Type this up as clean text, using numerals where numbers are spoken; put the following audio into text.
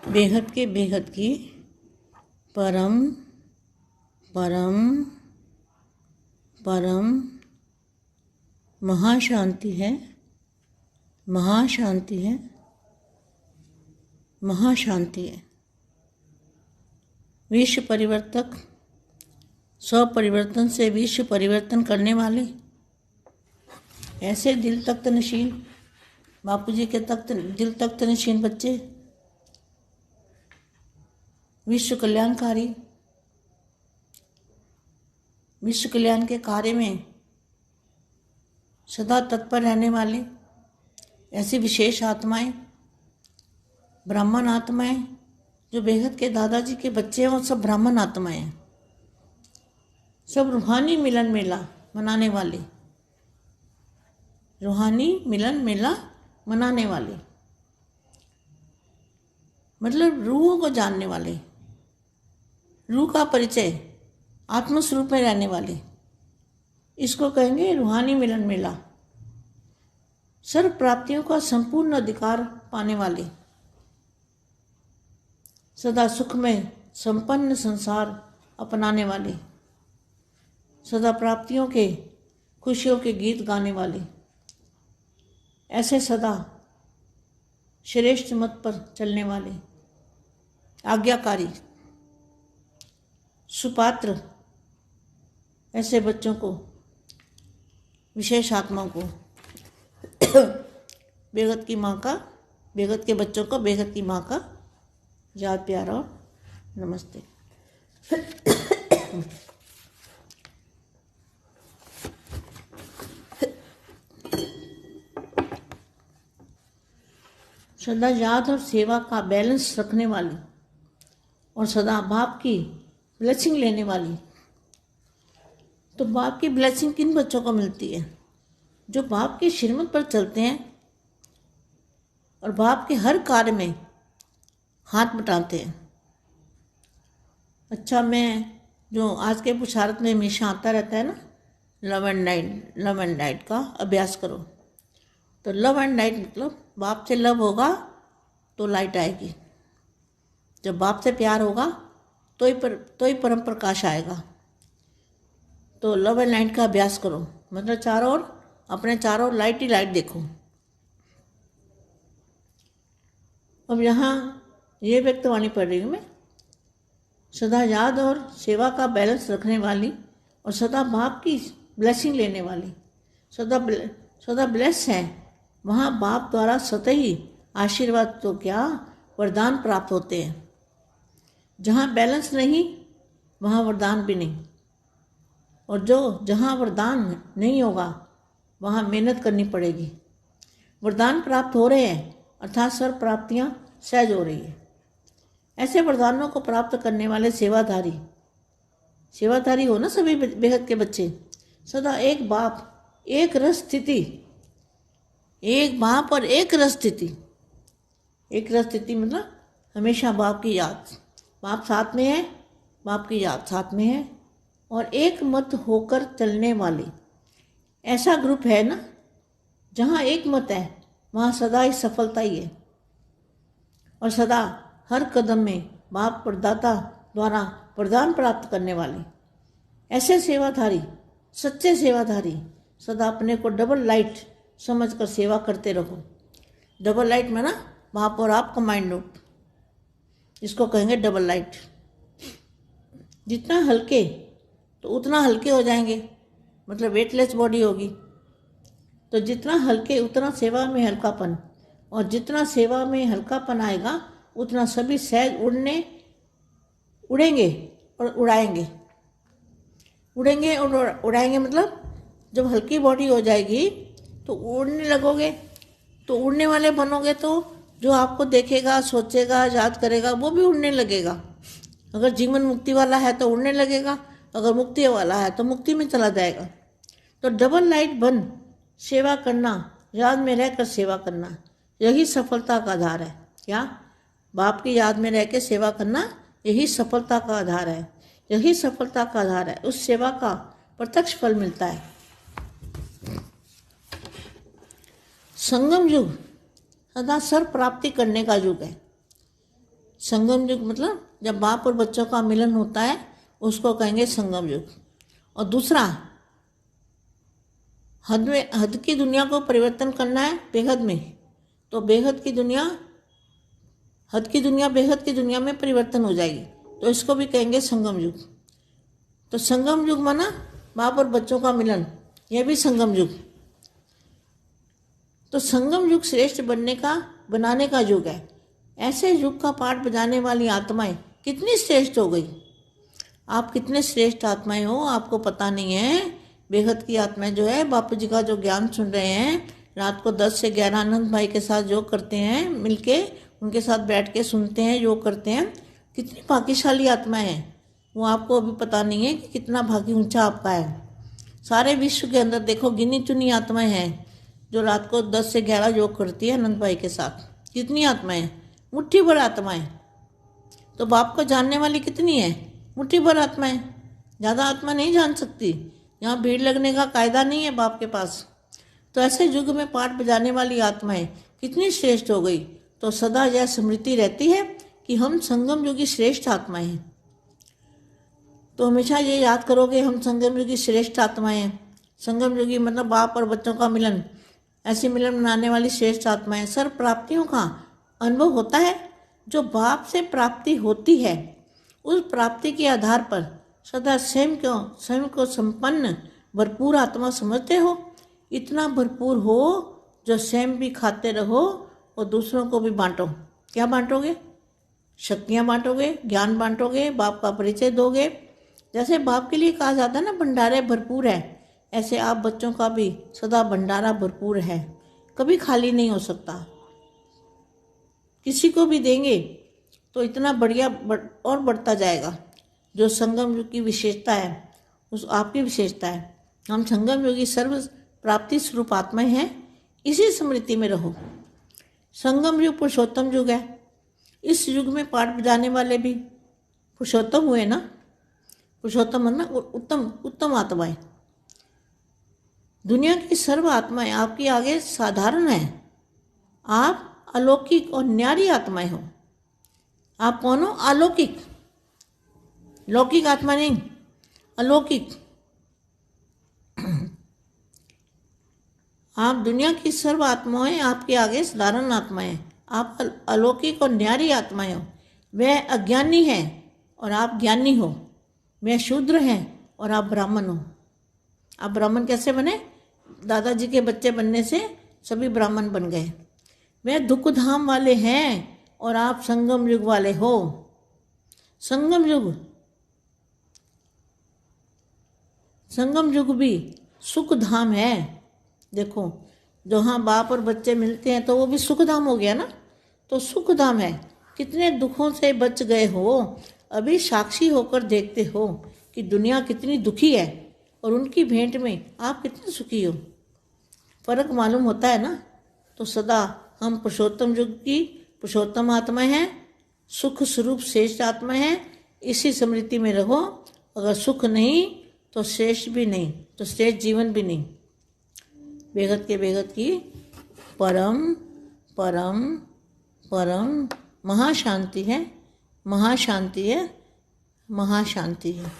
बेहद की परम परम परम महाशांति है, महाशांति है, महाशांति है। विश्व परिवर्तक, स्वपरिवर्तन से विश्व परिवर्तन करने वाले ऐसे दिल तख्त नशीन, बापूजी के दिल तख्त नशीन बच्चे, विश्व कल्याणकारी, विश्व कल्याण के कार्य में सदा तत्पर रहने वाले ऐसी विशेष आत्माएं, ब्राह्मण आत्माएं, जो बेहद के दादाजी के बच्चे हैं, वो सब ब्राह्मण आत्माएं हैं। सब रूहानी मिलन मेला मनाने वाले, रूहानी मिलन मेला मनाने वाले, मतलब रूहों को जानने वाले, रूह का परिचय, आत्मस्वरूप में रहने वाले, इसको कहेंगे रूहानी मिलन मेला। सर्व प्राप्तियों का संपूर्ण अधिकार पाने वाले, सदा सुख में संपन्न संसार अपनाने वाले, सदा प्राप्तियों के खुशियों के गीत गाने वाले, ऐसे सदा श्रेष्ठ मत पर चलने वाले, आज्ञाकारी, सुपात्र, ऐसे बच्चों को, विशेष आत्माओं को, बेगत की माँ का, बेगत के बच्चों को बेगत की माँ का याद प्यार और नमस्ते। सदा याद और सेवा का बैलेंस रखने वाली और सदा बाप की ब्लेसिंग लेने वाली। तो बाप की ब्लेसिंग किन बच्चों को मिलती है? जो बाप के श्रीमत पर चलते हैं और बाप के हर कार्य में हाथ बटाते हैं। अच्छा, मैं जो आज के पुरुषार्थ में हमेशा आता रहता है ना, लव एंड लाइट का अभ्यास करो। तो लव एंड लाइट मतलब बाप से लव होगा तो लाइट आएगी, जब बाप से प्यार होगा तो ही परम प्रकाश आएगा। तो लव एंड लाइट का अभ्यास करो, मतलब चारों ओर, अपने चारों ओर लाइट ही लाइट देखो। अब यहाँ ये व्यक्तवाणी पढ़ रही हूँ मैं। सदा याद और सेवा का बैलेंस रखने वाली और सदा बाप की ब्लेसिंग लेने वाली, सदा ब्लेस है। वहाँ बाप द्वारा सतही आशीर्वाद तो क्या वरदान प्राप्त होते हैं। जहाँ बैलेंस नहीं वहाँ वरदान भी नहीं, और जहाँ वरदान नहीं होगा वहाँ मेहनत करनी पड़ेगी। वरदान प्राप्त हो रहे हैं अर्थात सर्व प्राप्तियाँ सहज हो रही है। ऐसे वरदानों को प्राप्त करने वाले सेवाधारी हो ना सभी बेहद के बच्चे। सदा एक बाप एक रस स्थिति, एक बाप और एक रस स्थिति। एक रस स्थिति मतलब हमेशा बाप की याद, बाप साथ में है, बाप की याद साथ में है, और एक मत होकर चलने वाले ऐसा ग्रुप है ना, जहाँ एक मत है वहाँ सदा ही सफलता ही है। और सदा हर कदम में बाप प्रदाता द्वारा वरदान प्राप्त करने वाले ऐसे सेवाधारी, सच्चे सेवाधारी सदा अपने को डबल लाइट समझकर सेवा करते रहो। डबल लाइट में ना बाप और आप कंबाइंड रूप, इसको कहेंगे डबल लाइट। जितना हल्के तो उतना हल्के हो जाएंगे, मतलब वेटलेस बॉडी होगी। तो जितना हल्के उतना सेवा में हल्कापन, और जितना सेवा में हल्कापन आएगा उतना सभी सहज उड़ेंगे और उड़ाएंगे। उड़ेंगे और उड़ाएंगे मतलब जब हल्की बॉडी हो जाएगी तो उड़ने लगोगे, तो उड़ने वाले बनोगे तो जो आपको देखेगा, सोचेगा, याद करेगा वो भी उड़ने लगेगा। अगर जीवन मुक्ति वाला है तो उड़ने लगेगा, अगर मुक्ति वाला है तो मुक्ति में चला जाएगा। तो डबल लाइट बन सेवा करना, याद में रहकर सेवा करना, यही सफलता का आधार है। क्या? बाप की याद में रह के सेवा करना, यही सफलता का आधार है, यही सफलता का आधार है। उस सेवा का प्रत्यक्ष फल मिलता है। संगम युग सदा सर्व प्राप्ति करने का युग है। संगम युग मतलब जब बाप और बच्चों का मिलन होता है उसको कहेंगे संगम युग। और दूसरा, हद की दुनिया को परिवर्तन करना है बेहद में, तो बेहद की दुनिया, हद की दुनिया बेहद की दुनिया में परिवर्तन हो जाएगी, तो इसको भी कहेंगे संगम युग। तो संगम युग माना बाप और बच्चों का मिलन, यह भी संगम युग। तो संगम युग श्रेष्ठ बनाने का युग है। ऐसे युग का पाठ बजाने वाली आत्माएं कितनी श्रेष्ठ हो गई। आप कितने श्रेष्ठ आत्माएं हो आपको पता नहीं है। बेहद की आत्माएं जो है बापू जी का जो ज्ञान सुन रहे हैं, रात को 10 से 11 आनंद भाई के साथ योग करते हैं, मिलके उनके साथ बैठ के सुनते हैं, योग करते हैं, कितनी भाग्यशाली आत्माएं हैं। वो आपको अभी पता नहीं है कि कितना भाग्य ऊंचा आपका है। सारे विश्व के अंदर देखो गिनी चुनी आत्माएं हैं जो रात को 10 से 11 योग करती है आनंद भाई के साथ। कितनी आत्माएं, मुट्ठी भर आत्माएं। तो बाप को जानने वाली कितनी है, मुट्ठी भर आत्माएं। ज़्यादा आत्मा नहीं जान सकती, यहाँ भीड़ लगने का कायदा नहीं है बाप के पास। तो ऐसे युग में पाठ बजाने वाली आत्माएं कितनी श्रेष्ठ हो गई। तो सदा यह स्मृति रहती है कि हम संगम युगी श्रेष्ठ आत्माएं हैं। तो हमेशा ये याद करोगे हम संगम युगी श्रेष्ठ आत्माएं हैं। संगम युगी मतलब बाप और बच्चों का मिलन, ऐसी मिलन बनाने वाली श्रेष्ठ आत्माएं। सर्व प्राप्तियों का अनुभव होता है। जो बाप से प्राप्ति होती है उस प्राप्ति के आधार पर सदा स्वयं को संपन्न भरपूर आत्मा समझते हो। इतना भरपूर हो जो स्वयं भी खाते रहो और दूसरों को भी बांटो। क्या बांटोगे? शक्तियाँ बांटोगे, ज्ञान बांटोगे, बाप का परिचय दोगे। जैसे बाप के लिए कहा जाता है ना भंडारे भरपूर है, ऐसे आप बच्चों का भी सदा भंडारा भरपूर है, कभी खाली नहीं हो सकता। किसी को भी देंगे तो इतना बढ़िया और बढ़ता जाएगा। जो संगम युग की विशेषता है उस आपकी विशेषता है। हम संगम युगी सर्व प्राप्ति स्वरूप आत्माएं हैं। इसी स्मृति में रहो। संगम युग पुरुषोत्तम युग है। इस युग में पाठ बजाने वाले भी पुरुषोत्तम हुए ना। पुरुषोत्तम मतलब उत्तम आत्माएं। दुनिया की सर्व आत्माएं आपके आगे साधारण है। आप अलौकिक और न्यारी आत्माएं हो। आप कौन हो? अलौकिक, लौकिक आत्मा नहीं, अलौकिक। आप दुनिया की सर्व आत्माएं आपके आगे साधारण आत्माएं। आप अलौकिक और न्यारी आत्माएं हो। वह अज्ञानी है और आप ज्ञानी हो। वह शूद्र हैं और आप ब्राह्मण हो। आप ब्राह्मण कैसे बने? दादाजी के बच्चे बनने से सभी ब्राह्मण बन गए। वह दुख धाम वाले हैं और आप संगम युग वाले हो। संगम युग भी सुख धाम है। देखो जहाँ बाप और बच्चे मिलते हैं तो वो भी सुख धाम हो गया ना। तो सुख धाम है। कितने दुखों से बच गए हो, अभी साक्षी होकर देखते हो कि दुनिया कितनी दुखी है और उनकी भेंट में आप कितने सुखी हो। फर्क मालूम होता है ना। तो सदा हम पुरुषोत्तम युग की पुरुषोत्तम आत्मा हैं, सुख स्वरूप श्रेष्ठ आत्मा हैं। इसी स्मृति में रहो। अगर सुख नहीं तो श्रेष्ठ भी नहीं, तो श्रेष्ठ जीवन भी नहीं। बेहद के बेहद की परम परम परम महाशांति है, महाशांति है, महाशांति है।